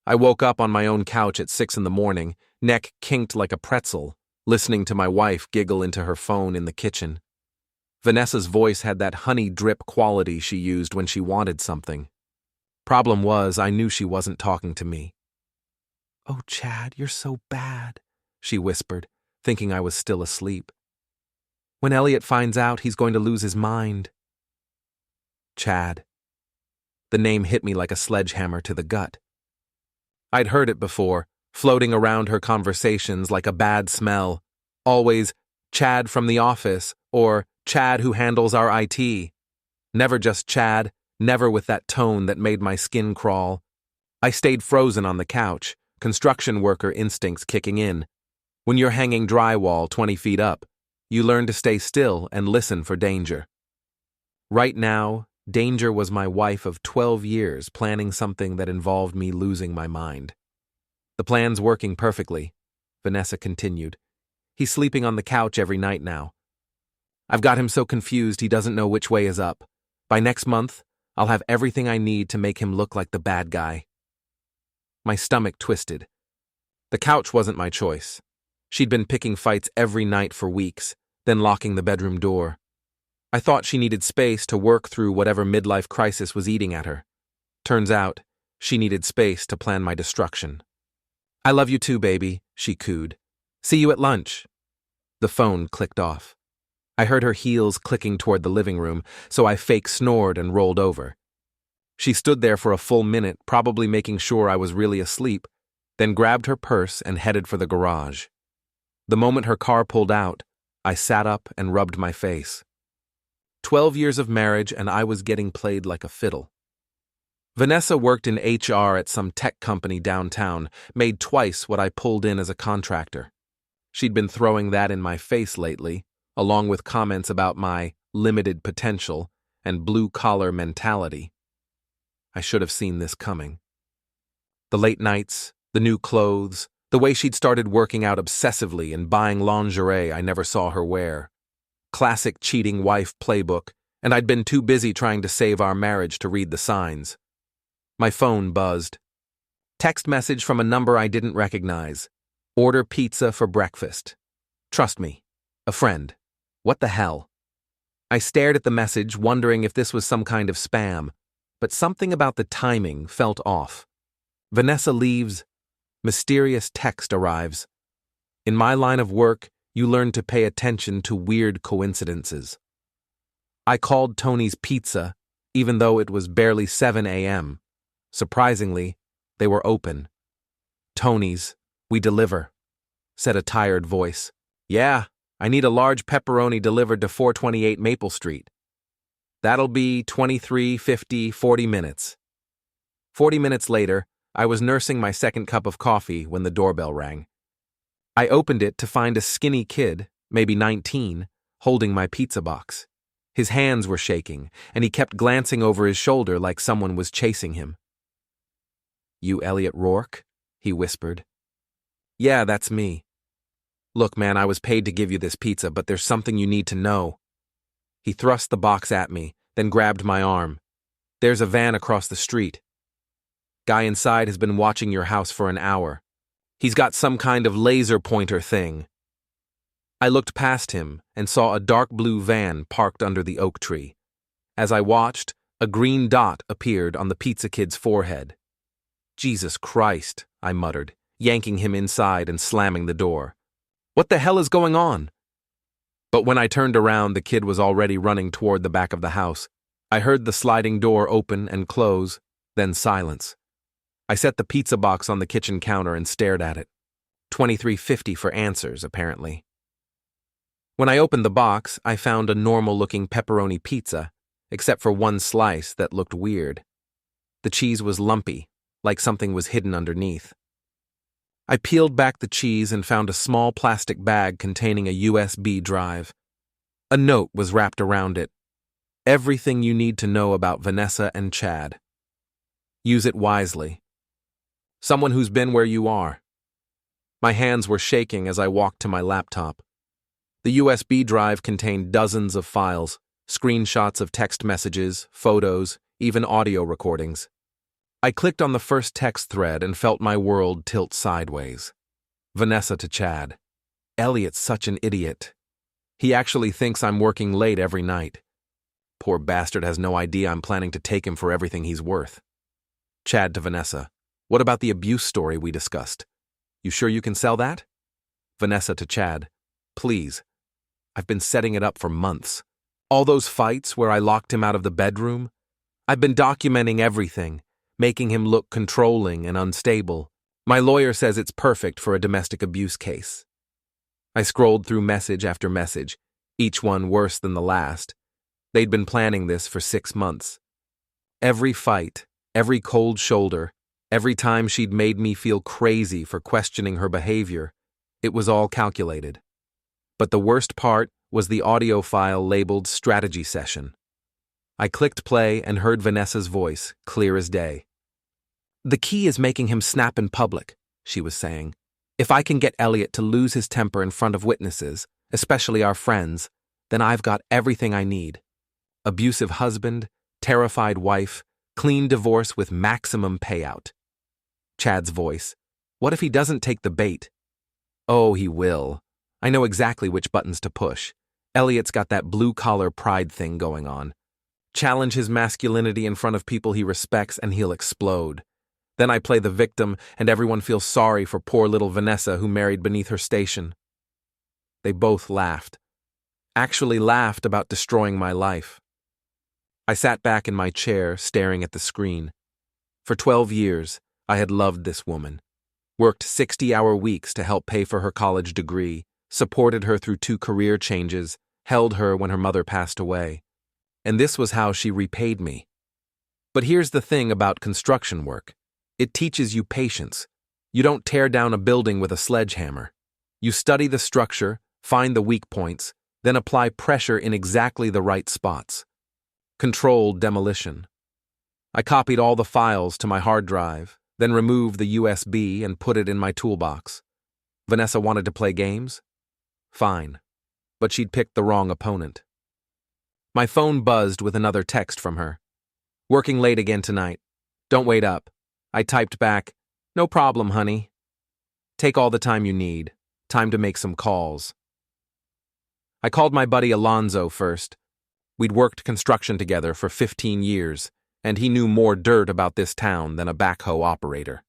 I woke up on my own couch at 6 in the morning, neck kinked like a pretzel, listening to my wife giggle into her phone in the kitchen. Vanessa's voice had that honey drip quality she used when she wanted something. Problem was, I knew she wasn't talking to me. "Oh, Chad, you're so bad," she whispered, thinking I was still asleep. "When Elliot finds out, he's going to lose his mind." Chad. The name hit me like a sledgehammer to the gut. I'd heard it before, floating around her conversations like a bad smell. Always, "Chad from the office," or "Chad who handles our IT." Never just Chad, never with that tone that made my skin crawl. I stayed frozen on the couch, construction worker instincts kicking in. When you're hanging drywall 20 feet up, you learn to stay still and listen for danger. Right now, danger was my wife of 12 years planning something that involved me losing my mind. "The plan's working perfectly," Vanessa continued. "He's sleeping on the couch every night now. I've got him so confused he doesn't know which way is up. By next month, I'll have everything I need to make him look like the bad guy." My stomach twisted. The couch wasn't my choice. She'd been picking fights every night for weeks, then locking the bedroom door. I thought she needed space to work through whatever midlife crisis was eating at her. Turns out, she needed space to plan my destruction. "I love you too, baby," she cooed. "See you at lunch." The phone clicked off. I heard her heels clicking toward the living room, so I fake snored and rolled over. She stood there for a full minute, probably making sure I was really asleep, then grabbed her purse and headed for the garage. The moment her car pulled out, I sat up and rubbed my face. 12 years of marriage and I was getting played like a fiddle. Vanessa worked in HR at some tech company downtown, made twice what I pulled in as a contractor. She'd been throwing that in my face lately, along with comments about my limited potential and blue-collar mentality. I should have seen this coming. The late nights, the new clothes, the way she'd started working out obsessively and buying lingerie I never saw her wear. Classic cheating wife playbook, and I'd been too busy trying to save our marriage to read the signs. My phone buzzed. Text message from a number I didn't recognize. "Order pizza for breakfast. Trust me. A friend." What the hell? I stared at the message, wondering if this was some kind of spam, but something about the timing felt off. Vanessa leaves. Mysterious text arrives. In my line of work, you learn to pay attention to weird coincidences. I called Tony's Pizza, even though it was barely 7 a.m. Surprisingly, they were open. "Tony's, we deliver," said a tired voice. "Yeah, I need a large pepperoni delivered to 428 Maple Street. That'll be 23:50, 40 minutes. 40 minutes later, I was nursing my second cup of coffee when the doorbell rang. I opened it to find a skinny kid, maybe 19, holding my pizza box. His hands were shaking, and he kept glancing over his shoulder like someone was chasing him. "You Elliot Rourke?" he whispered. "Yeah, that's me. Look, man, I was paid to give you this pizza, but there's something you need to know." He thrust the box at me, then grabbed my arm. "There's a van across the street. Guy inside has been watching your house for an hour. He's got some kind of laser pointer thing." I looked past him and saw a dark blue van parked under the oak tree. As I watched, a green dot appeared on the pizza kid's forehead. "Jesus Christ," I muttered, yanking him inside and slamming the door. "What the hell is going on?" But when I turned around, the kid was already running toward the back of the house. I heard the sliding door open and close, then silence. I set the pizza box on the kitchen counter and stared at it. $23.50 for answers, apparently. When I opened the box, I found a normal-looking pepperoni pizza, except for one slice that looked weird. The cheese was lumpy, like something was hidden underneath. I peeled back the cheese and found a small plastic bag containing a USB drive. A note was wrapped around it. "Everything you need to know about Vanessa and Chad. Use it wisely. Someone who's been where you are." My hands were shaking as I walked to my laptop. The USB drive contained dozens of files, screenshots of text messages, photos, even audio recordings. I clicked on the first text thread and felt my world tilt sideways. Vanessa to Chad. Elliot's such an idiot. He actually thinks I'm working late every night. Poor bastard has no idea I'm planning to take him for everything he's worth. Chad to Vanessa. What about the abuse story we discussed? You sure you can sell that? Vanessa to Chad. Please. I've been setting it up for months. All those fights where I locked him out of the bedroom. I've been documenting everything, making him look controlling and unstable. My lawyer says it's perfect for a domestic abuse case. I scrolled through message after message, each one worse than the last. They'd been planning this for 6 months. Every fight, every cold shoulder, every time she'd made me feel crazy for questioning her behavior, it was all calculated. But the worst part was the audio file labeled Strategy Session. I clicked play and heard Vanessa's voice, clear as day. The key is making him snap in public, she was saying. If I can get Elliot to lose his temper in front of witnesses, especially our friends, then I've got everything I need. Abusive husband, terrified wife, clean divorce with maximum payout. Chad's voice. What if he doesn't take the bait? Oh, he will. I know exactly which buttons to push. Elliot's got that blue-collar pride thing going on. Challenge his masculinity in front of people he respects and he'll explode. Then I play the victim and everyone feels sorry for poor little Vanessa who married beneath her station. They both laughed. Actually laughed about destroying my life. I sat back in my chair, staring at the screen. For 12 years, I had loved this woman. Worked 60-hour weeks to help pay for her college degree, supported her through 2 career changes, held her when her mother passed away. And this was how she repaid me. But here's the thing about construction work. It teaches you patience. You don't tear down a building with a sledgehammer. You study the structure, find the weak points, then apply pressure in exactly the right spots. Controlled demolition. I copied all the files to my hard drive, then removed the USB and put it in my toolbox. Vanessa wanted to play games? Fine. But she'd picked the wrong opponent. My phone buzzed with another text from her. Working late again tonight. Don't wait up. I typed back, no problem, honey. Take all the time you need. Time to make some calls. I called my buddy Alonzo first. We'd worked construction together for 15 years, and he knew more dirt about this town than a backhoe operator.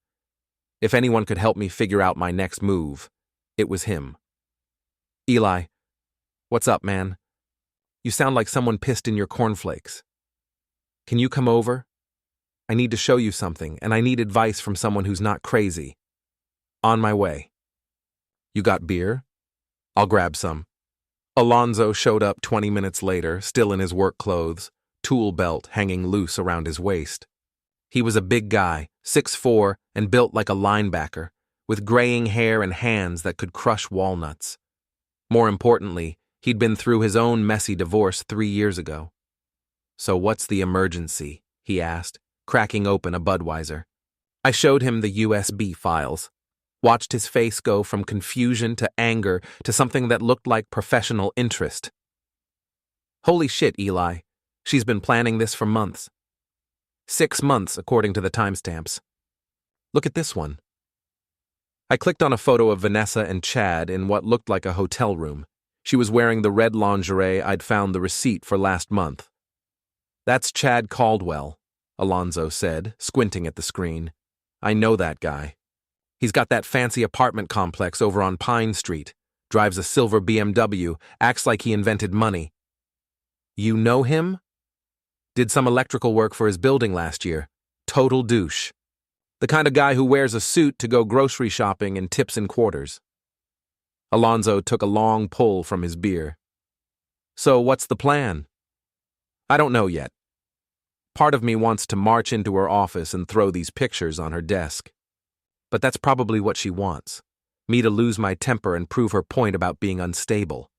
If anyone could help me figure out my next move, it was him. Eli, what's up, man? You sound like someone pissed in your cornflakes. Can you come over? I need to show you something, and I need advice from someone who's not crazy. On my way. You got beer? I'll grab some. Alonzo showed up 20 minutes later, still in his work clothes, tool belt hanging loose around his waist. He was a big guy, 6'4", and built like a linebacker, with graying hair and hands that could crush walnuts. More importantly, he'd been through his own messy divorce 3 years ago. So what's the emergency? He asked, cracking open a Budweiser. I showed him the USB files, watched his face go from confusion to anger to something that looked like professional interest. Holy shit, Eli. She's been planning this for months. 6 months, according to the timestamps. Look at this one. I clicked on a photo of Vanessa and Chad in what looked like a hotel room. She was wearing the red lingerie I'd found the receipt for last month. That's Chad Caldwell, Alonzo said, squinting at the screen. I know that guy. He's got that fancy apartment complex over on Pine Street, drives a silver BMW, acts like he invented money. You know him? Did some electrical work for his building last year. Total douche. The kind of guy who wears a suit to go grocery shopping and tips in quarters. Alonzo took a long pull from his beer. So what's the plan? I don't know yet. Part of me wants to march into her office and throw these pictures on her desk. But that's probably what she wants. Me to lose my temper and prove her point about being unstable.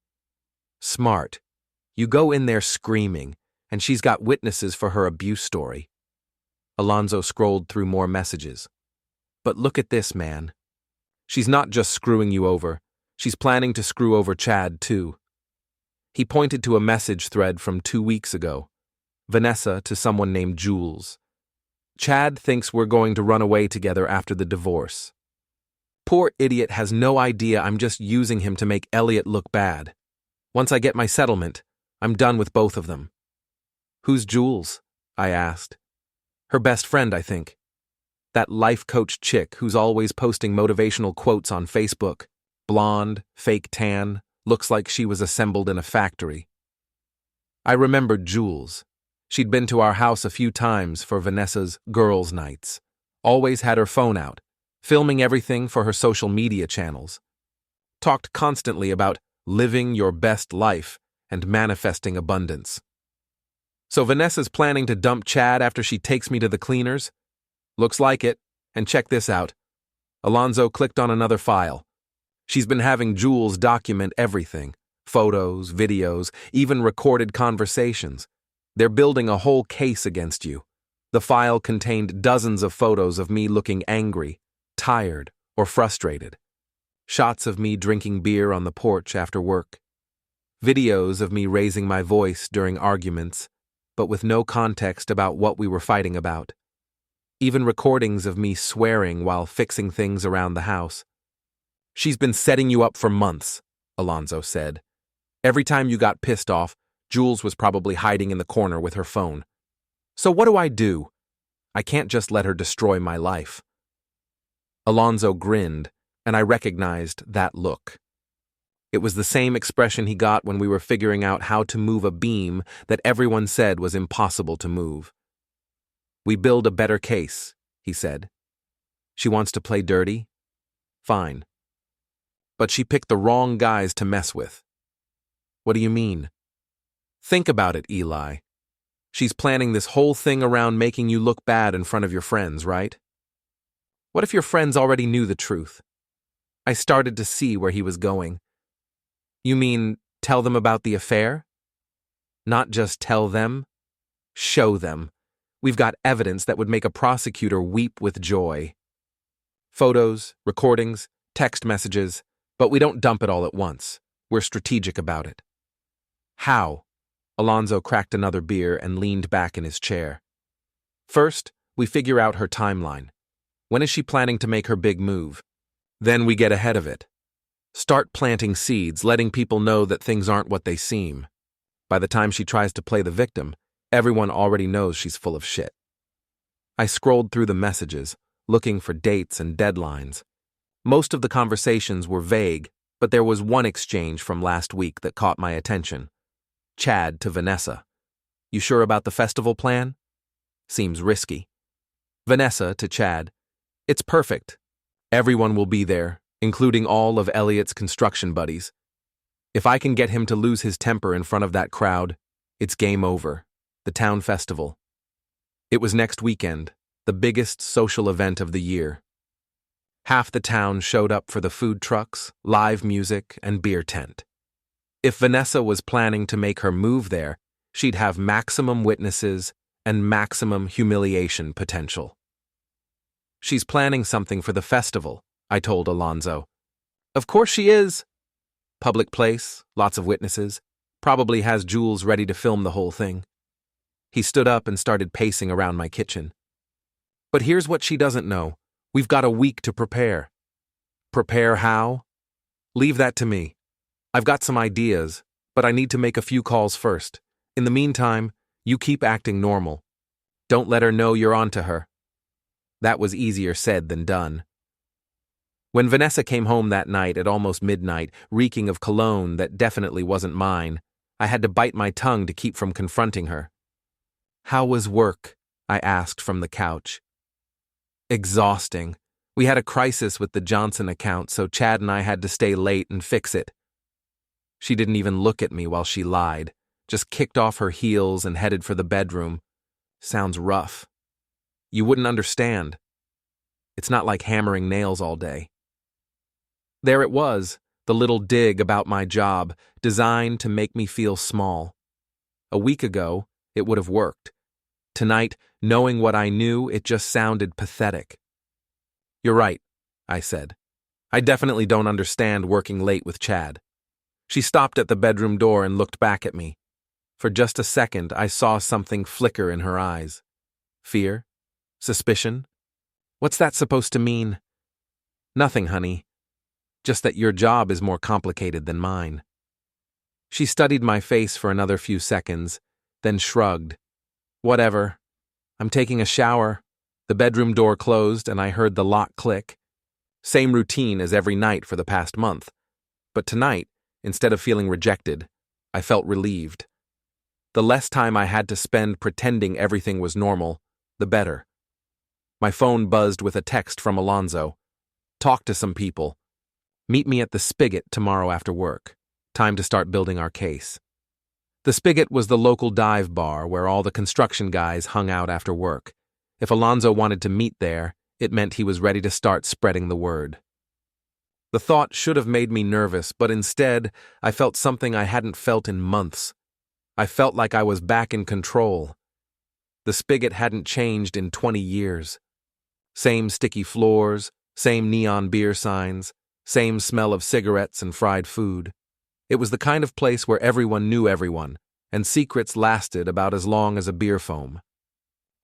Smart. You go in there screaming, and she's got witnesses for her abuse story. Alonzo scrolled through more messages. But look at this, man. She's not just screwing you over. She's planning to screw over Chad, too. He pointed to a message thread from 2 weeks ago. Vanessa to someone named Jules. Chad thinks we're going to run away together after the divorce. Poor idiot has no idea I'm just using him to make Elliot look bad. Once I get my settlement, I'm done with both of them. Who's Jules? I asked. Her best friend, I think. That life coach chick who's always posting motivational quotes on Facebook. Blonde, fake tan, looks like she was assembled in a factory. I remembered Jules. She'd been to our house a few times for Vanessa's girls' nights. Always had her phone out, filming everything for her social media channels. Talked constantly about living your best life and manifesting abundance. So Vanessa's planning to dump Chad after she takes me to the cleaners? Looks like it, and check this out. Alonzo clicked on another file. She's been having Jules document everything. Photos, videos, even recorded conversations. They're building a whole case against you. The file contained dozens of photos of me looking angry, tired, or frustrated. Shots of me drinking beer on the porch after work. Videos of me raising my voice during arguments, but with no context about what we were fighting about. Even recordings of me swearing while fixing things around the house. She's been setting you up for months, Alonzo said. Every time you got pissed off, Jules was probably hiding in the corner with her phone. So what do? I can't just let her destroy my life. Alonzo grinned, and I recognized that look. It was the same expression he got when we were figuring out how to move a beam that everyone said was impossible to move. We build a better case, he said. She wants to play dirty? Fine. But she picked the wrong guys to mess with. What do you mean? Think about it, Eli. She's planning this whole thing around making you look bad in front of your friends, right? What if your friends already knew the truth? I started to see where he was going. You mean tell them about the affair? Not just tell them, show them. We've got evidence that would make a prosecutor weep with joy. Photos, recordings, text messages, but we don't dump it all at once. We're strategic about it. How? Alonzo cracked another beer and leaned back in his chair. First, we figure out her timeline. When is she planning to make her big move? Then we get ahead of it. Start planting seeds, letting people know that things aren't what they seem. By the time she tries to play the victim, everyone already knows she's full of shit. I scrolled through the messages, looking for dates and deadlines. Most of the conversations were vague, but there was one exchange from last week that caught my attention. Chad to Vanessa. You sure about the festival plan? Seems risky. Vanessa to Chad. It's perfect. Everyone will be there, including all of Elliot's construction buddies. If I can get him to lose his temper in front of that crowd, it's game over. The town festival. It was next weekend, the biggest social event of the year. Half the town showed up for the food trucks, live music, and beer tent. If Vanessa was planning to make her move there, she'd have maximum witnesses and maximum humiliation potential. She's planning something for the festival, I told Alonzo. Of course she is. Public place, lots of witnesses, probably has Jules ready to film the whole thing. He stood up and started pacing around my kitchen. But here's what she doesn't know. We've got a week to prepare. Prepare how? Leave that to me. I've got some ideas, but I need to make a few calls first. In the meantime, you keep acting normal. Don't let her know you're onto her. That was easier said than done. When Vanessa came home that night at almost midnight, reeking of cologne that definitely wasn't mine, I had to bite my tongue to keep from confronting her. How was work? I asked from the couch. Exhausting. We had a crisis with the Johnson account, so Chad and I had to stay late and fix it. She didn't even look at me while she lied, just kicked off her heels and headed for the bedroom. Sounds rough. You wouldn't understand. It's not like hammering nails all day. There it was, the little dig about my job, designed to make me feel small. A week ago, it would have worked. Tonight, knowing what I knew, it just sounded pathetic. You're right, I said. I definitely don't understand working late with Chad. She stopped at the bedroom door and looked back at me. For just a second, I saw something flicker in her eyes. Fear? Suspicion? What's that supposed to mean? Nothing, honey. Just that your job is more complicated than mine. She studied my face for another few seconds, then shrugged. Whatever. I'm taking a shower. The bedroom door closed and I heard the lock click. Same routine as every night for the past month. But tonight, instead of feeling rejected, I felt relieved. The less time I had to spend pretending everything was normal, the better. My phone buzzed with a text from Alonzo. Talk to some people. Meet me at the Spigot tomorrow after work. Time to start building our case. The Spigot was the local dive bar where all the construction guys hung out after work. If Alonzo wanted to meet there, it meant he was ready to start spreading the word. The thought should have made me nervous, but instead, I felt something I hadn't felt in months. I felt like I was back in control. The Spigot hadn't changed in 20 years. Same sticky floors, same neon beer signs, same smell of cigarettes and fried food. It was the kind of place where everyone knew everyone, and secrets lasted about as long as a beer foam.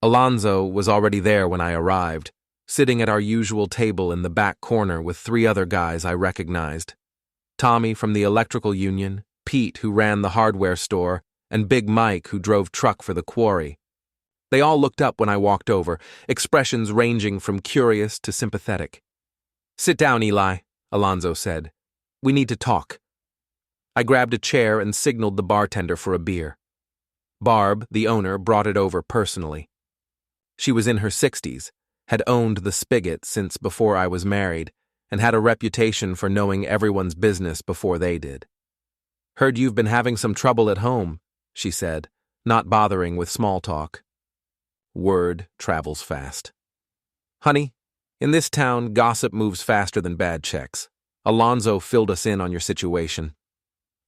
Alonzo was already there when I arrived, sitting at our usual table in the back corner with 3 other guys I recognized. Tommy from the electrical union, Pete who ran the hardware store, and Big Mike who drove truck for the quarry. They all looked up when I walked over, expressions ranging from curious to sympathetic. "Sit down, Eli," Alonzo said. "We need to talk." I grabbed a chair and signaled the bartender for a beer. Barb, the owner, brought it over personally. She was in her 60s, had owned the Spigot since before I was married, and had a reputation for knowing everyone's business before they did. "Heard you've been having some trouble at home," she said, not bothering with small talk. Word travels fast. "Honey, in this town, gossip moves faster than bad checks. Alonzo filled us in on your situation."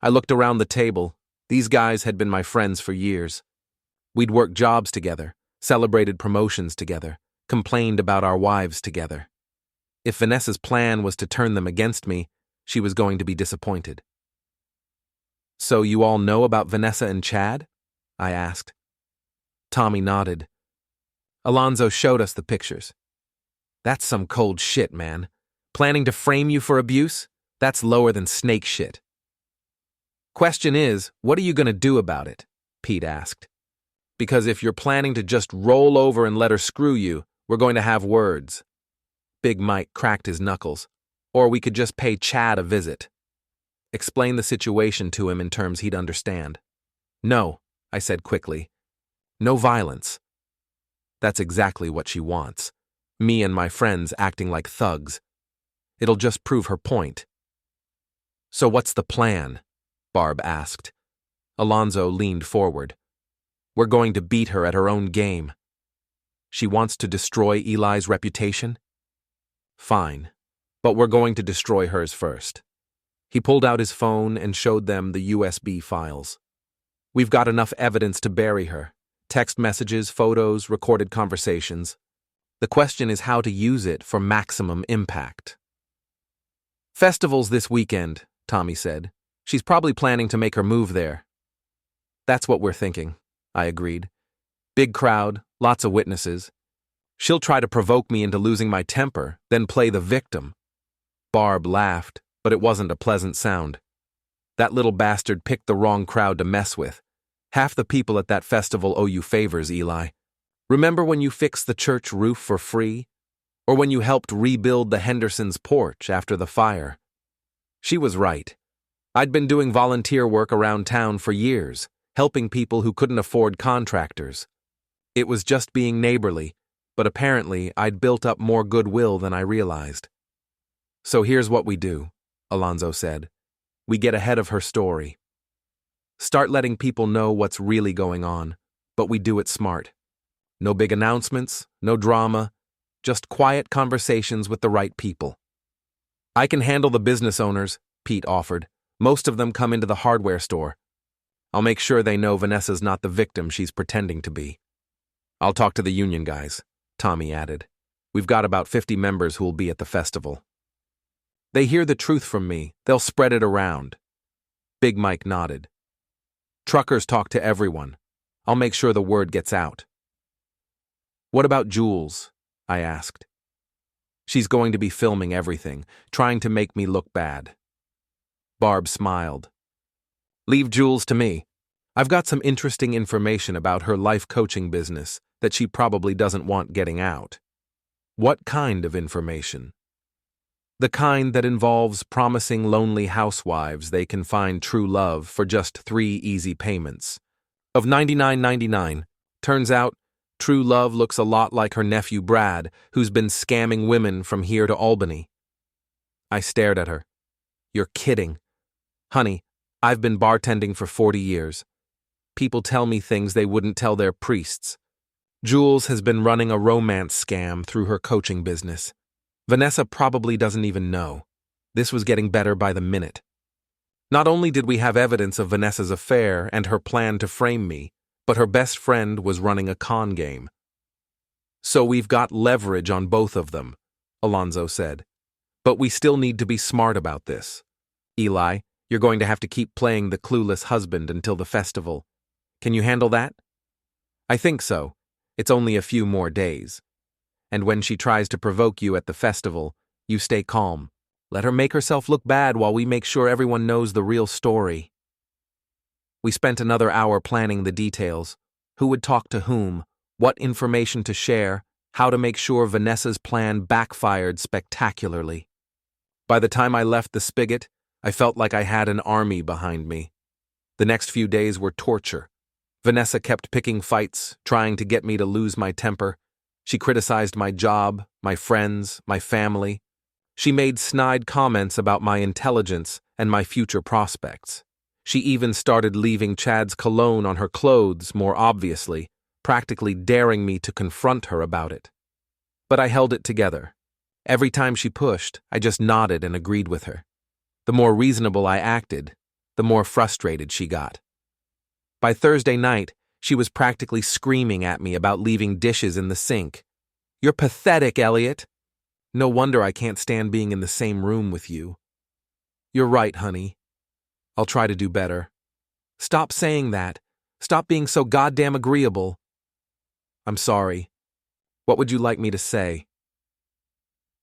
I looked around the table. These guys had been my friends for years. We'd worked jobs together, celebrated promotions together, complained about our wives together. If Vanessa's plan was to turn them against me, she was going to be disappointed. "So you all know about Vanessa and Chad?" I asked. Tommy nodded. Alonzo showed us the pictures. "That's some cold shit, man. Planning to frame you for abuse? That's lower than snake shit." "Question is, what are you going to do about it?" Pete asked. "Because if you're planning to just roll over and let her screw you, we're going to have words." Big Mike cracked his knuckles. "Or we could just pay Chad a visit. Explain the situation to him in terms he'd understand." "No," I said quickly. "No violence." That's exactly what she wants. Me and my friends acting like thugs. It'll just prove her point. "So what's the plan?" Barb asked. Alonzo leaned forward. "We're going to beat her at her own game." "She wants to destroy Eli's reputation?" "Fine, but we're going to destroy hers first." He pulled out his phone and showed them the USB files. "We've got enough evidence to bury her. Text messages, photos, recorded conversations. The question is how to use it for maximum impact." "Festival's this weekend," Tommy said. "She's probably planning to make her move there." "That's what we're thinking," I agreed. "Big crowd, lots of witnesses. She'll try to provoke me into losing my temper, then play the victim." Barb laughed, but it wasn't a pleasant sound. "That little bastard picked the wrong crowd to mess with. Half the people at that festival owe you favors, Eli. Remember when you fixed the church roof for free? Or when you helped rebuild the Hendersons' porch after the fire?" She was right. I'd been doing volunteer work around town for years, helping people who couldn't afford contractors. It was just being neighborly, but apparently I'd built up more goodwill than I realized. "So here's what we do," Alonzo said. "We get ahead of her story. Start letting people know what's really going on, but we do it smart. No big announcements, no drama, just quiet conversations with the right people." "I can handle the business owners," Pete offered. "Most of them come into the hardware store. I'll make sure they know Vanessa's not the victim she's pretending to be." "I'll talk to the union guys," Tommy added. "We've got about 50 members who'll be at the festival. They hear the truth from me, they'll spread it around." Big Mike nodded. "Truckers talk to everyone. I'll make sure the word gets out." What about Jules? I asked. She's going to be filming everything, trying to make me look bad. Barb smiled. Leave Jules to me. I've got some interesting information about her life coaching business that she probably doesn't want getting out. What kind of information? The kind that involves promising lonely housewives they can find true love for just 3 easy payments. Of $99.99, turns out true love looks a lot like her nephew Brad, who's been scamming women from here to Albany. I stared at her. You're kidding. Honey, I've been bartending for 40 years. People tell me things they wouldn't tell their priests. Jules has been running a romance scam through her coaching business. Vanessa probably doesn't even know. This was getting better by the minute. Not only did we have evidence of Vanessa's affair and her plan to frame me, but her best friend was running a con game. So we've got leverage on both of them, Alonzo said. But we still need to be smart about this. Eli, you're going to have to keep playing the clueless husband until the festival. Can you handle that? I think so. It's only a few more days. And when she tries to provoke you at the festival, you stay calm. Let her make herself look bad while we make sure everyone knows the real story. We spent another hour planning the details. Who would talk to whom, what information to share, how to make sure Vanessa's plan backfired spectacularly. By the time I left the spigot, I felt like I had an army behind me. The next few days were torture. Vanessa kept picking fights, trying to get me to lose my temper. She criticized my job, my friends, my family. She made snide comments about my intelligence and my future prospects. She even started leaving Chad's cologne on her clothes more obviously, practically daring me to confront her about it. But I held it together. Every time she pushed, I just nodded and agreed with her. The more reasonable I acted, the more frustrated she got. By Thursday night, she was practically screaming at me about leaving dishes in the sink. You're pathetic, Elliot. No wonder I can't stand being in the same room with you. You're right, honey. I'll try to do better. Stop saying that. Stop being so goddamn agreeable. I'm sorry. What would you like me to say?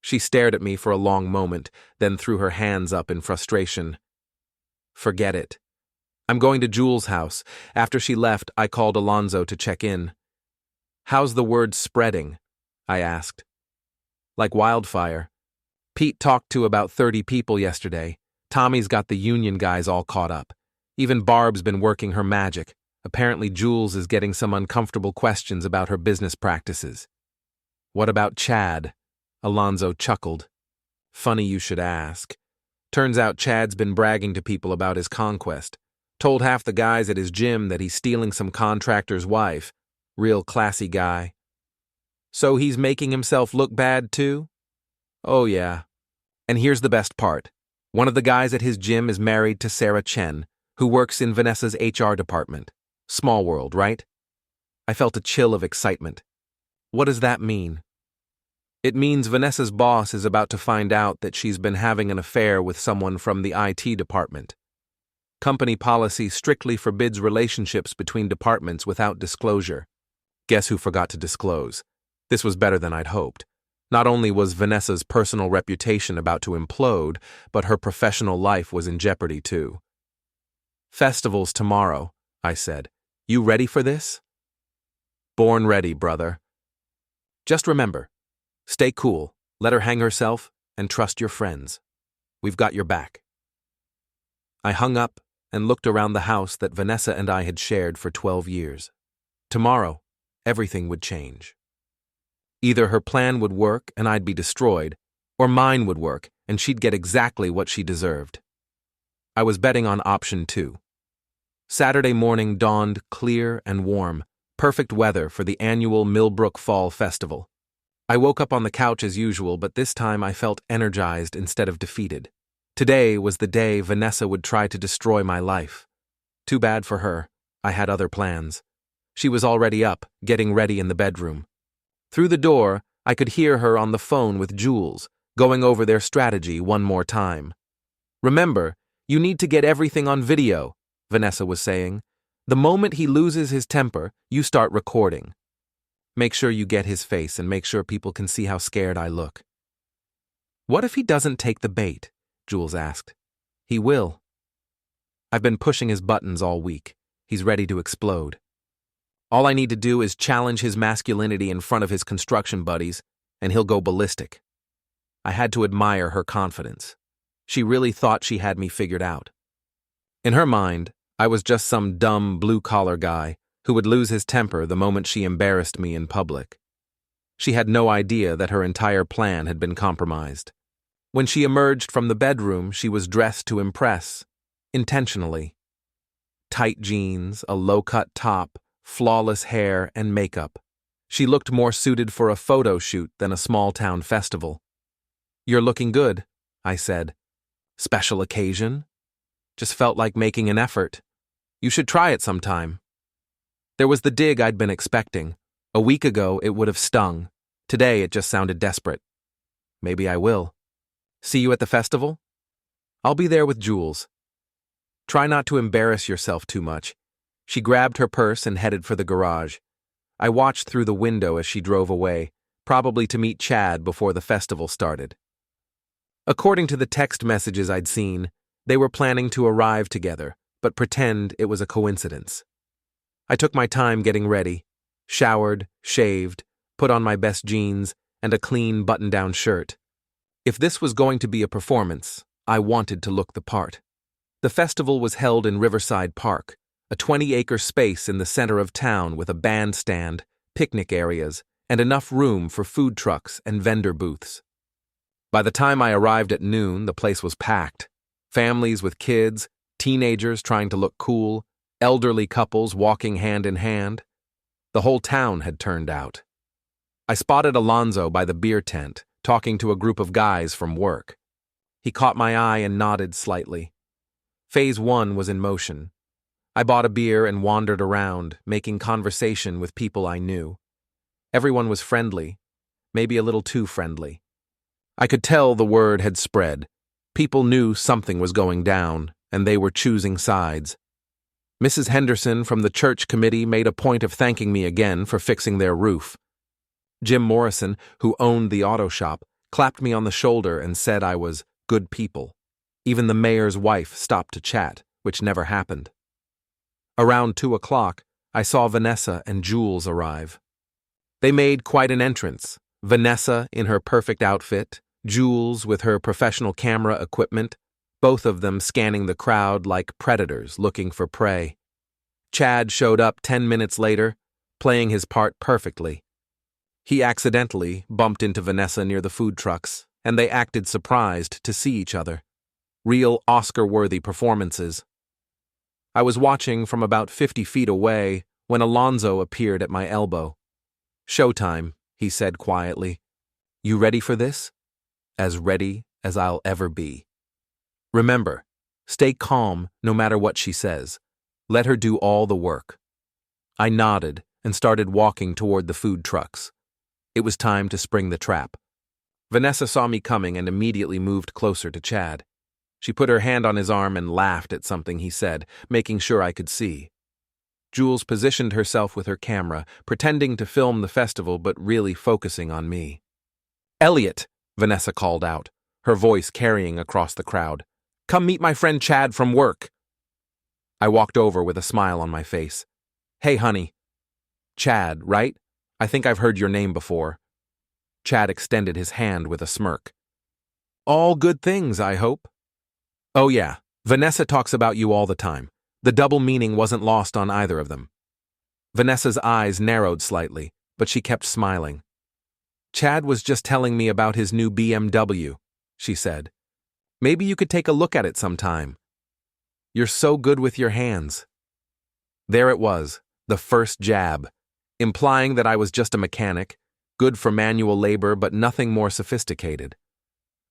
She stared at me for a long moment, then threw her hands up in frustration. Forget it. I'm going to Jules' house. After she left, I called Alonzo to check in. How's the word spreading? I asked. Like wildfire. Pete talked to about 30 people yesterday. Tommy's got the union guys all caught up. Even Barb's been working her magic. Apparently Jules is getting some uncomfortable questions about her business practices. What about Chad? Alonzo chuckled. Funny you should ask. Turns out Chad's been bragging to people about his conquest. Told half the guys at his gym that he's stealing some contractor's wife. Real classy guy. So he's making himself look bad too? Oh yeah. And here's the best part. One of the guys at his gym is married to Sarah Chen, who works in Vanessa's HR department. Small world, right? I felt a chill of excitement. What does that mean? It means Vanessa's boss is about to find out that she's been having an affair with someone from the IT department. Company policy strictly forbids relationships between departments without disclosure. Guess who forgot to disclose? This was better than I'd hoped. Not only was Vanessa's personal reputation about to implode, but her professional life was in jeopardy too. Festival's tomorrow, I said. You ready for this? Born ready, brother. Just remember, stay cool, let her hang herself, and trust your friends. We've got your back. I hung up and looked around the house that Vanessa and I had shared for 12 years. Tomorrow, everything would change. Either her plan would work and I'd be destroyed, or mine would work and she'd get exactly what she deserved. I was betting on option 2. Saturday morning dawned clear and warm, perfect weather for the annual Millbrook Fall Festival. I woke up on the couch as usual, but this time I felt energized instead of defeated. Today was the day Vanessa would try to destroy my life. Too bad for her. I had other plans. She was already up, getting ready in the bedroom. Through the door, I could hear her on the phone with Jules, going over their strategy one more time. Remember, you need to get everything on video, Vanessa was saying. The moment he loses his temper, you start recording. Make sure you get his face and make sure people can see how scared I look." "What if he doesn't take the bait?" Jules asked. "He will. I've been pushing his buttons all week. He's ready to explode. All I need to do is challenge his masculinity in front of his construction buddies, and he'll go ballistic." I had to admire her confidence. She really thought she had me figured out. In her mind, I was just some dumb blue-collar guy who would lose his temper the moment she embarrassed me in public. She had no idea that her entire plan had been compromised. When she emerged from the bedroom, she was dressed to impress, intentionally. Tight jeans, a low-cut top, flawless hair, and makeup. She looked more suited for a photo shoot than a small-town festival. "You're looking good," I said. "Special occasion? Just felt like making an effort. You should try it sometime." There was the dig I'd been expecting. A week ago, it would have stung. Today, it just sounded desperate. "Maybe I will. See you at the festival?" "I'll be there with Jules." "Try not to embarrass yourself too much." She grabbed her purse and headed for the garage. I watched through the window as she drove away, probably to meet Chad before the festival started. According to the text messages I'd seen, they were planning to arrive together, but pretend it was a coincidence. I took my time getting ready, showered, shaved, put on my best jeans, and a clean button-down shirt. If this was going to be a performance, I wanted to look the part. The festival was held in Riverside Park, a 20-acre space in the center of town with a bandstand, picnic areas, and enough room for food trucks and vendor booths. By the time I arrived at noon, the place was packed. Families with kids, teenagers trying to look cool, elderly couples walking hand in hand. The whole town had turned out. I spotted Alonzo by the beer tent, talking to a group of guys from work. He caught my eye and nodded slightly. Phase 1 was in motion. I bought a beer and wandered around, making conversation with people I knew. Everyone was friendly, maybe a little too friendly. I could tell the word had spread. People knew something was going down, and they were choosing sides. Mrs. Henderson from the church committee made a point of thanking me again for fixing their roof. Jim Morrison, who owned the auto shop, clapped me on the shoulder and said I was good people. Even the mayor's wife stopped to chat, which never happened. Around 2 o'clock, I saw Vanessa and Jules arrive. They made quite an entrance, Vanessa in her perfect outfit, Jules with her professional camera equipment, both of them scanning the crowd like predators looking for prey. Chad showed up 10 minutes later, playing his part perfectly. He accidentally bumped into Vanessa near the food trucks, and they acted surprised to see each other. Real Oscar-worthy performances. I was watching from about 50 feet away when Alonzo appeared at my elbow. "Showtime," he said quietly. "You ready for this?" "As ready as I'll ever be." "Remember, stay calm no matter what she says. Let her do all the work." I nodded and started walking toward the food trucks. It was time to spring the trap. Vanessa saw me coming and immediately moved closer to Chad. She put her hand on his arm and laughed at something he said, making sure I could see. Jules positioned herself with her camera, pretending to film the festival but really focusing on me. "Elliot," Vanessa called out, her voice carrying across the crowd. "Come meet my friend Chad from work." I walked over with a smile on my face. "Hey, honey." "Chad, right? I think I've heard your name before." Chad extended his hand with a smirk. "All good things, I hope." "Oh yeah, Vanessa talks about you all the time." The double meaning wasn't lost on either of them. Vanessa's eyes narrowed slightly, but she kept smiling. "Chad was just telling me about his new BMW," she said. "Maybe you could take a look at it sometime. You're so good with your hands." There it was, the first jab, implying that I was just a mechanic, good for manual labor but nothing more sophisticated.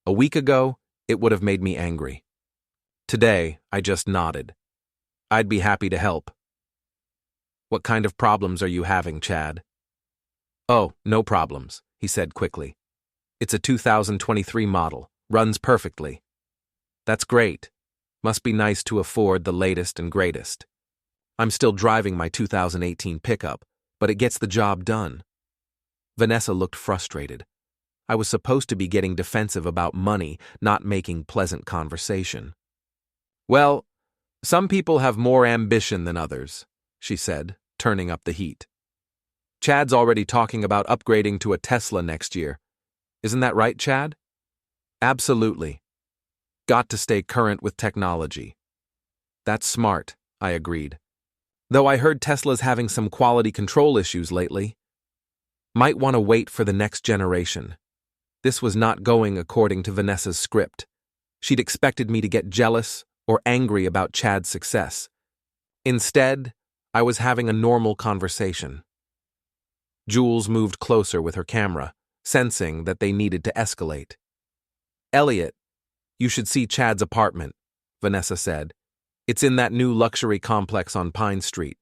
A week ago, it would have made me angry. Today, I just nodded. I'd be happy to help. "What kind of problems are you having, Chad?" "Oh, no problems," he said quickly. "It's a 2023 model, runs perfectly." "That's great. Must be nice to afford the latest and greatest." "I'm still driving my 2018 pickup, but it gets the job done." Vanessa looked frustrated. I was supposed to be getting defensive about money, not making pleasant conversation. Well, some people have more ambition than others, she said, turning up the heat. Chad's already talking about upgrading to a Tesla next year. Isn't that right, Chad? Absolutely. Got to stay current with technology. That's smart, I agreed. Though I heard Tesla's having some quality control issues lately. Might want to wait for the next generation. This was not going according to Vanessa's script. She'd expected me to get jealous or angry about Chad's success. Instead, I was having a normal conversation. Jules moved closer with her camera, sensing that they needed to escalate. Elliot, you should see Chad's apartment, Vanessa said. It's in that new luxury complex on Pine Street.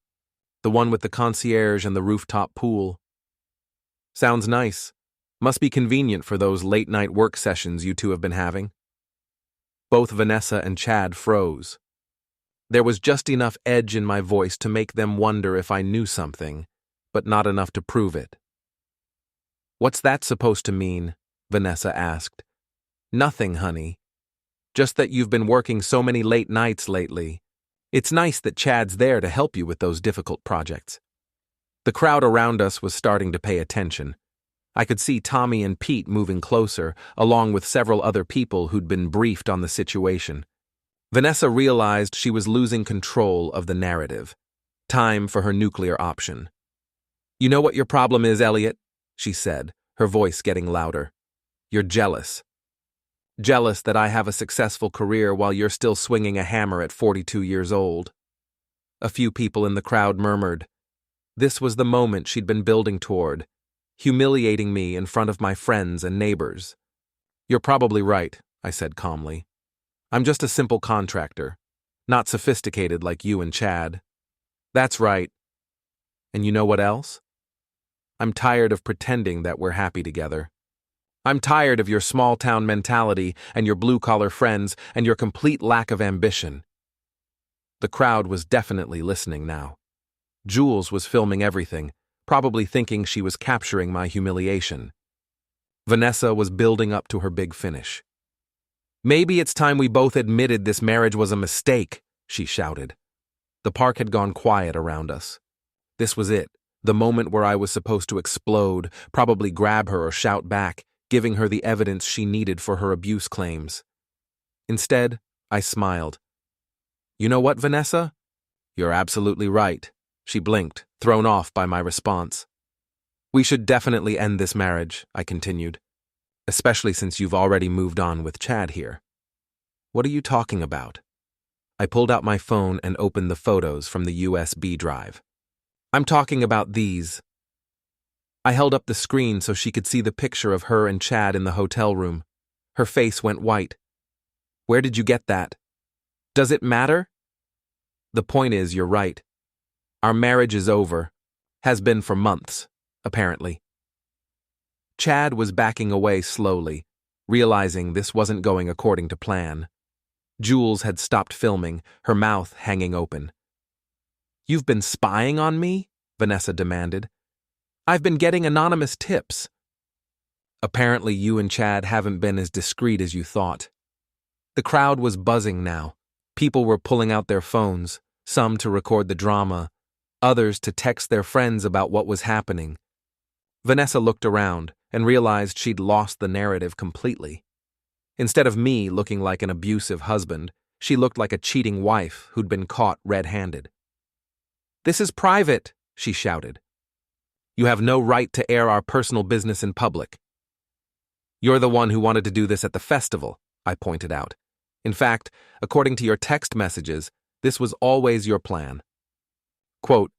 The one with the concierge and the rooftop pool. Sounds nice. Must be convenient for those late-night work sessions you two have been having. Both Vanessa and Chad froze. There was just enough edge in my voice to make them wonder if I knew something, but not enough to prove it. What's that supposed to mean? Vanessa asked. Nothing, honey. Just that you've been working so many late nights lately. It's nice that Chad's there to help you with those difficult projects. The crowd around us was starting to pay attention. I could see Tommy and Pete moving closer, along with several other people who'd been briefed on the situation. Vanessa realized she was losing control of the narrative. Time for her nuclear option. You know what your problem is, Elliot? She said, her voice getting louder. You're jealous. Jealous that I have a successful career while you're still swinging a hammer at 42 years old. A few people in the crowd murmured. This was the moment she'd been building toward, humiliating me in front of my friends and neighbors. You're probably right, I said calmly. I'm just a simple contractor, not sophisticated like you and Chad. That's right. And you know what else? I'm tired of pretending that we're happy together. I'm tired of your small-town mentality and your blue-collar friends and your complete lack of ambition. The crowd was definitely listening now. Jules was filming everything, probably thinking she was capturing my humiliation. Vanessa was building up to her big finish. Maybe it's time we both admitted this marriage was a mistake, she shouted. The park had gone quiet around us. This was it, the moment where I was supposed to explode, probably grab her or shout back, giving her the evidence she needed for her abuse claims. Instead, I smiled. You know what, Vanessa? You're absolutely right. She blinked, thrown off by my response. We should definitely end this marriage, I continued, especially since you've already moved on with Chad here. What are you talking about? I pulled out my phone and opened the photos from the USB drive. I'm talking about these. I held up the screen so she could see the picture of her and Chad in the hotel room. Her face went white. Where did you get that? Does it matter? The point is, you're right. Our marriage is over. Has been for months, apparently. Chad was backing away slowly, realizing this wasn't going according to plan. Jules had stopped filming, her mouth hanging open. You've been spying on me? Vanessa demanded. I've been getting anonymous tips. Apparently you and Chad haven't been as discreet as you thought. The crowd was buzzing now. People were pulling out their phones, some to record the drama, others to text their friends about what was happening. Vanessa looked around and realized she'd lost the narrative completely. Instead of me looking like an abusive husband, she looked like a cheating wife who'd been caught red-handed. This is private, she shouted. You have no right to air our personal business in public. You're the one who wanted to do this at the festival, I pointed out. In fact, according to your text messages, this was always your plan. Quote,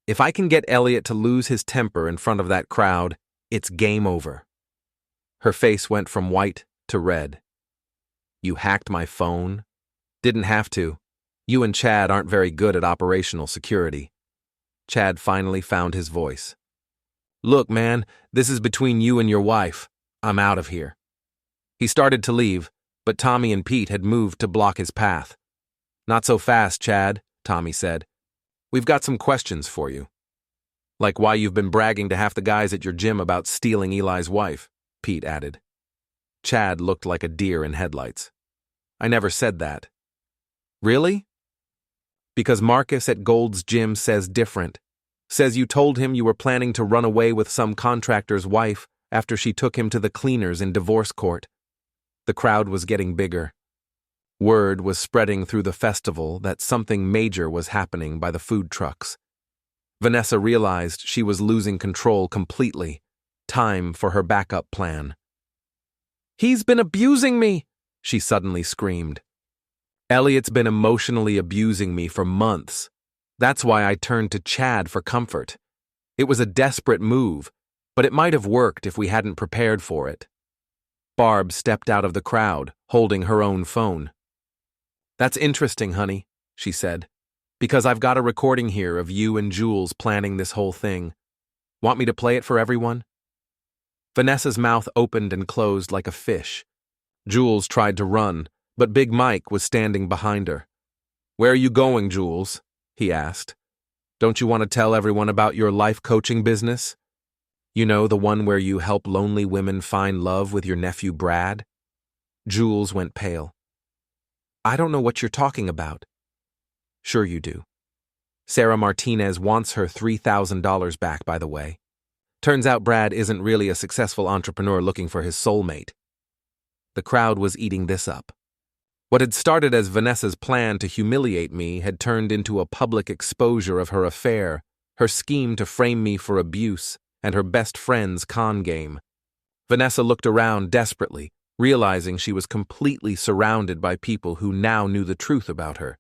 if I can get Elliot to lose his temper in front of that crowd, it's game over. Her face went from white to red. You hacked my phone? Didn't have to. You and Chad aren't very good at operational security. Chad finally found his voice. Look, man, this is between you and your wife. I'm out of here. He started to leave, but Tommy and Pete had moved to block his path. Not so fast, Chad, Tommy said. We've got some questions for you. Like why you've been bragging to half the guys at your gym about stealing Eli's wife, Pete added. Chad looked like a deer in headlights. I never said that. Really? Because Marcus at Gold's Gym says different. Says you told him you were planning to run away with some contractor's wife after she took him to the cleaners in divorce court. The crowd was getting bigger. Word was spreading through the festival that something major was happening by the food trucks. Vanessa realized she was losing control completely. Time for her backup plan. "He's been abusing me!" she suddenly screamed. "Elliot's been emotionally abusing me for months. That's why I turned to Chad for comfort. It was a desperate move, but it might have worked if we hadn't prepared for it." Barb stepped out of the crowd, holding her own phone. "That's interesting, honey," she said, "because I've got a recording here of you and Jules planning this whole thing. Want me to play it for everyone?" Vanessa's mouth opened and closed like a fish. Jules tried to run, but Big Mike was standing behind her. "Where are you going, Jules?" he asked. "Don't you want to tell everyone about your life coaching business? You know, the one where you help lonely women find love with your nephew Brad?" Jules went pale. "I don't know what you're talking about." "Sure you do. Sarah Martinez wants her $3,000 back, by the way. Turns out Brad isn't really a successful entrepreneur looking for his soulmate." The crowd was eating this up. What had started as Vanessa's plan to humiliate me had turned into a public exposure of her affair, her scheme to frame me for abuse, and her best friend's con game. Vanessa looked around desperately, realizing she was completely surrounded by people who now knew the truth about her.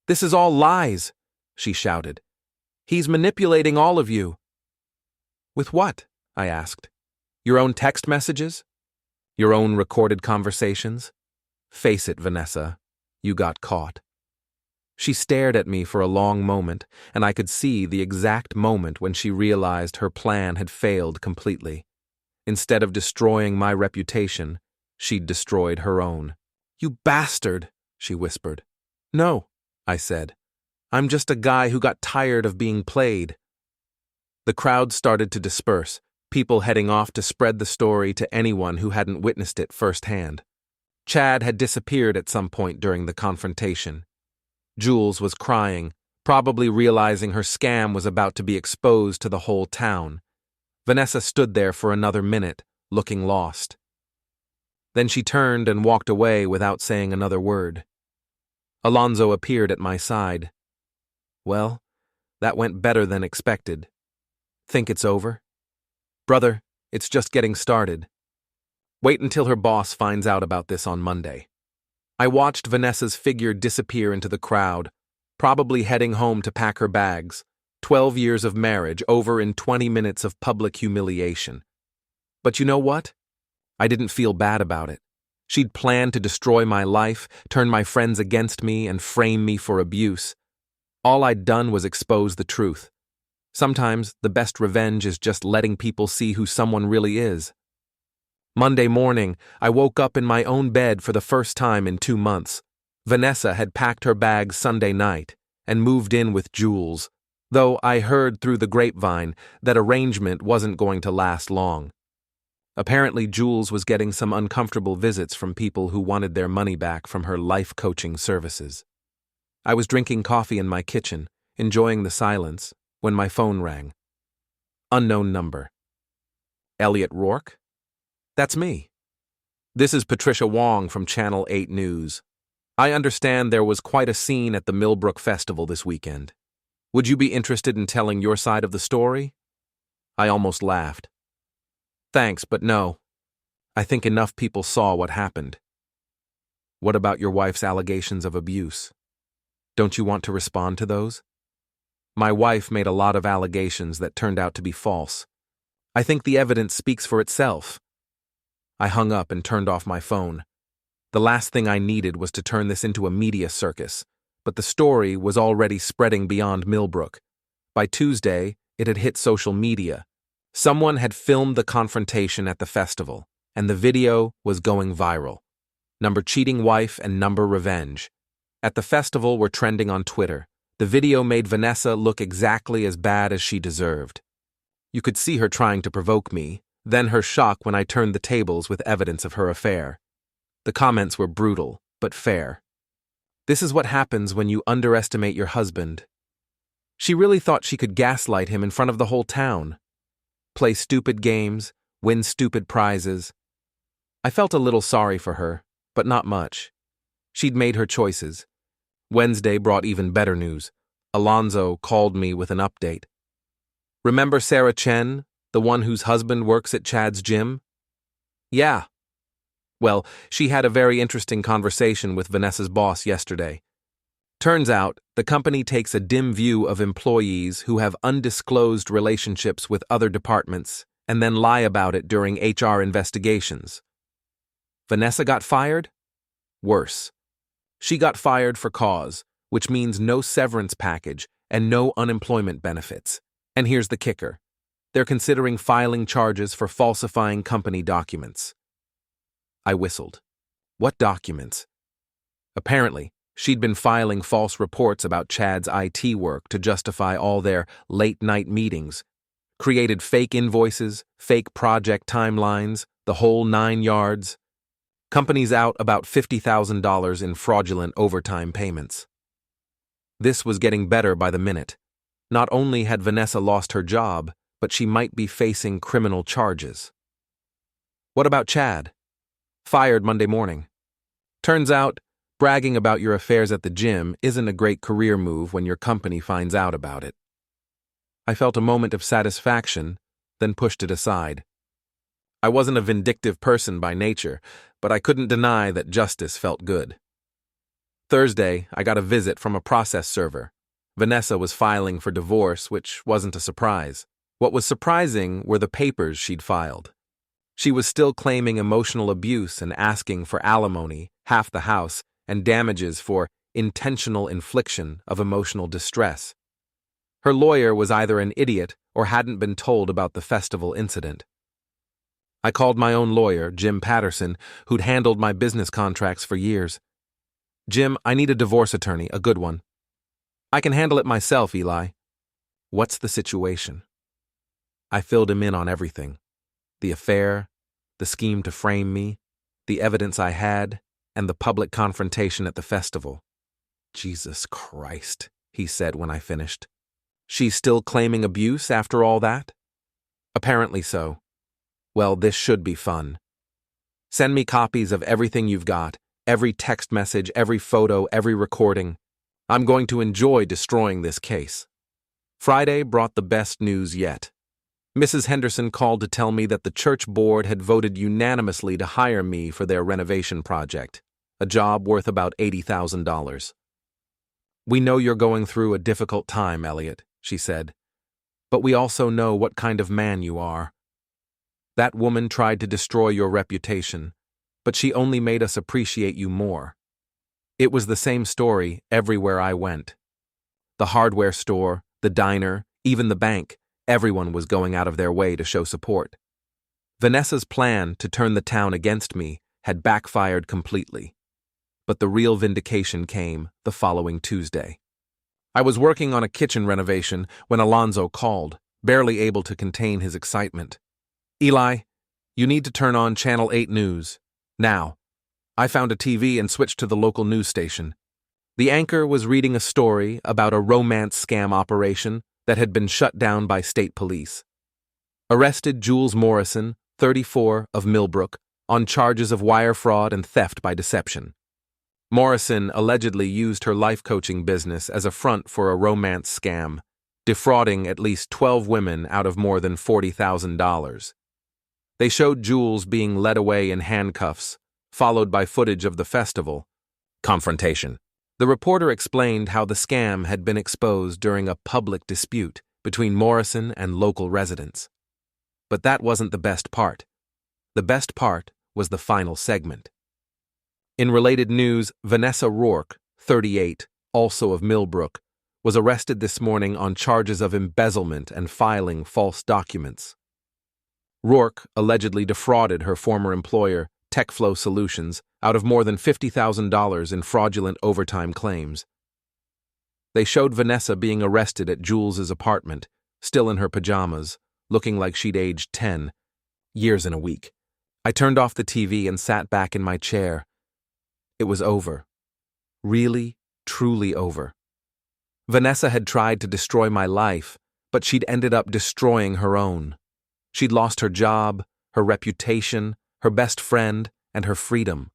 "This is all lies," she shouted. "He's manipulating all of you." "With what?" I asked. "Your own text messages? Your own recorded conversations? Face it, Vanessa, you got caught." She stared at me for a long moment, and I could see the exact moment when she realized her plan had failed completely. Instead of destroying my reputation, she'd destroyed her own. "You bastard," she whispered. "No," I said. "I'm just a guy who got tired of being played." The crowd started to disperse, people heading off to spread the story to anyone who hadn't witnessed it firsthand. Chad had disappeared at some point during the confrontation. Jules was crying, probably realizing her scam was about to be exposed to the whole town. Vanessa stood there for another minute, looking lost. Then she turned and walked away without saying another word. Alonzo appeared at my side. "Well, that went better than expected. Think it's over?" "Brother, it's just getting started. Wait until her boss finds out about this on Monday." I watched Vanessa's figure disappear into the crowd, probably heading home to pack her bags. 12 years of marriage over in 20 minutes of public humiliation. But you know what? I didn't feel bad about it. She'd planned to destroy my life, turn my friends against me, and frame me for abuse. All I'd done was expose the truth. Sometimes the best revenge is just letting people see who someone really is. Monday morning, I woke up in my own bed for the first time in 2 months. Vanessa had packed her bags Sunday night and moved in with Jules, though I heard through the grapevine that arrangement wasn't going to last long. Apparently, Jules was getting some uncomfortable visits from people who wanted their money back from her life coaching services. I was drinking coffee in my kitchen, enjoying the silence, when my phone rang. Unknown number. Elliot Rourke? That's me. This is Patricia Wong from Channel 8 News. I understand there was quite a scene at the Millbrook Festival this weekend. Would you be interested in telling your side of the story? I almost laughed. Thanks, but no. I think enough people saw what happened. What about your wife's allegations of abuse? Don't you want to respond to those? My wife made a lot of allegations that turned out to be false. I think the evidence speaks for itself. I hung up and turned off my phone. The last thing I needed was to turn this into a media circus, but the story was already spreading beyond Millbrook. By Tuesday, it had hit social media. Someone had filmed the confrontation at the festival, and the video was going viral. Number cheating wife and number revenge. At the festival were trending on Twitter, The video made Vanessa look exactly as bad as she deserved. You could see her trying to provoke me, then her shock when I turned the tables with evidence of her affair. The comments were brutal, but fair. This is what happens when you underestimate your husband. She really thought she could gaslight him in front of the whole town. Play stupid games, win stupid prizes. I felt a little sorry for her, but not much. She'd made her choices. Wednesday brought even better news. Alonzo called me with an update. Remember Sarah Chen, the one whose husband works at Chad's gym? Yeah. Well, she had a very interesting conversation with Vanessa's boss yesterday. Turns out, the company takes a dim view of employees who have undisclosed relationships with other departments and then lie about it during HR investigations. Vanessa got fired? Worse. She got fired for cause, which means no severance package and no unemployment benefits. And here's the kicker. They're considering filing charges for falsifying company documents. I whistled. What documents? Apparently, she'd been filing false reports about Chad's IT work to justify all their late-night meetings, created fake invoices, fake project timelines, the whole 9 yards. Companies out about $50,000 in fraudulent overtime payments. This was getting better by the minute. Not only had Vanessa lost her job, but she might be facing criminal charges. What about Chad? Fired Monday morning. Turns out, bragging about your affairs at the gym isn't a great career move when your company finds out about it. I felt a moment of satisfaction, then pushed it aside. I wasn't a vindictive person by nature, but I couldn't deny that justice felt good. Thursday, I got a visit from a process server. Vanessa was filing for divorce, which wasn't a surprise. What was surprising were the papers she'd filed. She was still claiming emotional abuse and asking for alimony, half the house, and damages for intentional infliction of emotional distress. Her lawyer was either an idiot or hadn't been told about the festival incident. I called my own lawyer, Jim Patterson, who'd handled my business contracts for years. Jim, I need a divorce attorney, a good one. I can handle it myself, Eli. What's the situation? I filled him in on everything. The affair, the scheme to frame me, the evidence I had, and the public confrontation at the festival. Jesus Christ, he said when I finished. She's still claiming abuse after all that? Apparently so. Well, this should be fun. Send me copies of everything you've got, every text message, every photo, every recording. I'm going to enjoy destroying this case. Friday brought the best news yet. Mrs. Henderson called to tell me that the church board had voted unanimously to hire me for their renovation project, a job worth about $80,000. We know you're going through a difficult time, Elliot, she said, but we also know what kind of man you are. That woman tried to destroy your reputation, but she only made us appreciate you more. It was the same story everywhere I went. The hardware store, the diner, even the bank, everyone was going out of their way to show support. Vanessa's plan to turn the town against me had backfired completely. But the real vindication came the following Tuesday. I was working on a kitchen renovation when Alonzo called, barely able to contain his excitement. Eli, you need to turn on Channel 8 News. Now. I found a TV and switched to the local news station. The anchor was reading a story about a romance scam operation that had been shut down by state police. Arrested Jules Morrison, 34, of Millbrook, on charges of wire fraud and theft by deception. Morrison allegedly used her life coaching business as a front for a romance scam, defrauding at least 12 women out of more than $40,000. They showed Jules being led away in handcuffs, followed by footage of the festival confrontation. The reporter explained how the scam had been exposed during a public dispute between Morrison and local residents. But that wasn't the best part. The best part was the final segment. In related news, Vanessa Rourke, 38, also of Millbrook, was arrested this morning on charges of embezzlement and filing false documents. Rourke allegedly defrauded her former employer, TechFlow Solutions, out of more than $50,000 in fraudulent overtime claims. They showed Vanessa being arrested at Jules's apartment, still in her pajamas, looking like she'd aged 10 years in a week. I turned off the TV and sat back in my chair. It was over. Really, truly over. Vanessa had tried to destroy my life, but she'd ended up destroying her own. She'd lost her job, her reputation, her best friend, and her freedom.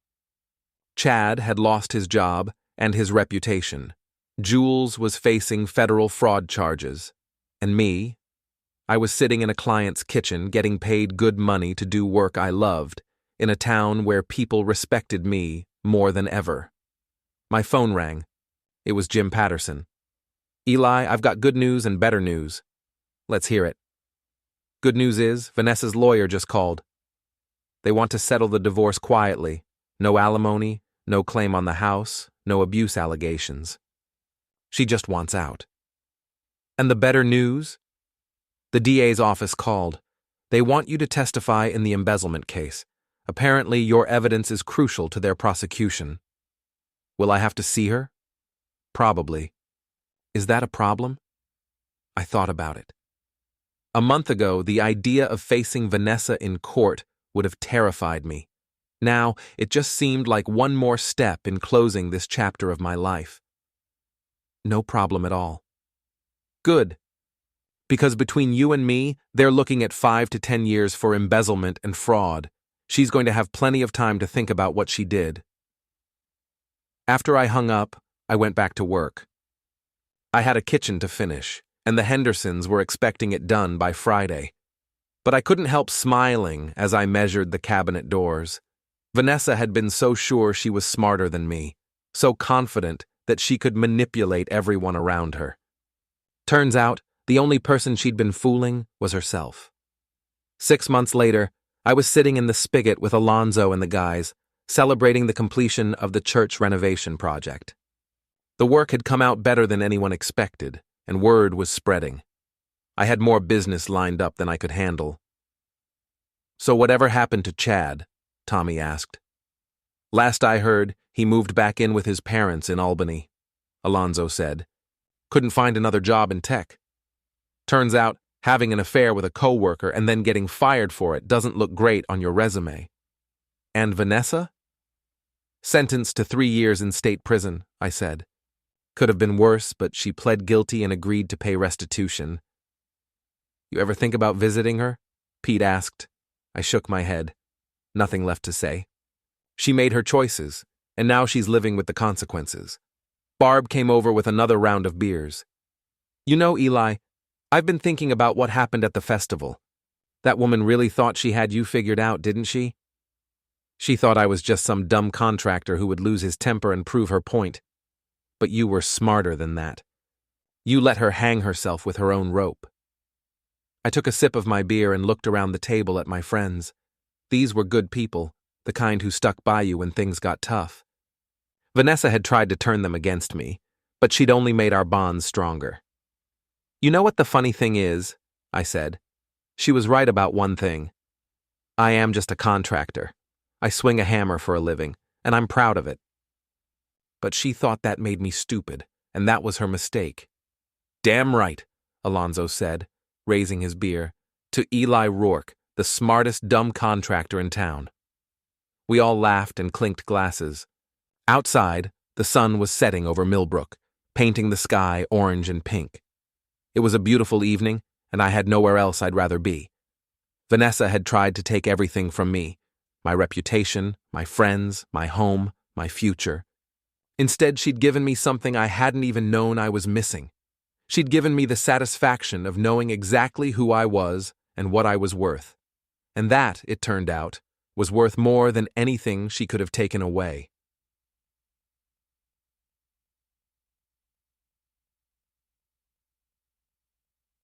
Chad had lost his job and his reputation. Jules was facing federal fraud charges. And me? I was sitting in a client's kitchen getting paid good money to do work I loved, in a town where people respected me more than ever. My phone rang. It was Jim Patterson. "Eli, I've got good news and better news." "Let's hear it." "Good news is, Vanessa's lawyer just called. They want to settle the divorce quietly. No alimony, no claim on the house, no abuse allegations. She just wants out." "And the better news?" "The DA's office called. They want you to testify in the embezzlement case. Apparently, your evidence is crucial to their prosecution." "Will I have to see her?" "Probably." "Is that a problem?" I thought about it. A month ago, the idea of facing Vanessa in court would have terrified me. Now, it just seemed like one more step in closing this chapter of my life. "No problem at all." "Good. Because between you and me, they're looking at 5 to 10 years for embezzlement and fraud. She's going to have plenty of time to think about what she did." After I hung up, I went back to work. I had a kitchen to finish, and the Hendersons were expecting it done by Friday. But I couldn't help smiling as I measured the cabinet doors. Vanessa had been so sure she was smarter than me, so confident that she could manipulate everyone around her. Turns out, the only person she'd been fooling was herself. 6 months later, I was sitting in the spigot with Alonzo and the guys, celebrating the completion of the church renovation project. The work had come out better than anyone expected, and word was spreading. I had more business lined up than I could handle. "So whatever happened to Chad?" Tommy asked. "Last I heard, he moved back in with his parents in Albany," Alonzo said. "Couldn't find another job in tech. Turns out, having an affair with a coworker and then getting fired for it doesn't look great on your resume." "And Vanessa?" "Sentenced to 3 years in state prison," I said. "Could have been worse, but she pled guilty and agreed to pay restitution." "You ever think about visiting her?" Pete asked. I shook my head. Nothing left to say. She made her choices, and now she's living with the consequences. Barb came over with another round of beers. "You know, Eli, I've been thinking about what happened at the festival. That woman really thought she had you figured out, didn't she? She thought I was just some dumb contractor who would lose his temper and prove her point. But you were smarter than that. You let her hang herself with her own rope." I took a sip of my beer and looked around the table at my friends. These were good people, the kind who stuck by you when things got tough. Vanessa had tried to turn them against me, but she'd only made our bonds stronger. "You know what the funny thing is?" I said. "She was right about one thing. I am just a contractor. I swing a hammer for a living, and I'm proud of it. But she thought that made me stupid, and that was her mistake." "Damn right," Alonzo said, raising his beer, "to Eli Rourke, the smartest dumb contractor in town." We all laughed and clinked glasses. Outside, the sun was setting over Millbrook, painting the sky orange and pink. It was a beautiful evening, and I had nowhere else I'd rather be. Vanessa had tried to take everything from me, my reputation, my friends, my home, my future. Instead, she'd given me something I hadn't even known I was missing. She'd given me the satisfaction of knowing exactly who I was and what I was worth. And that, it turned out, was worth more than anything she could have taken away.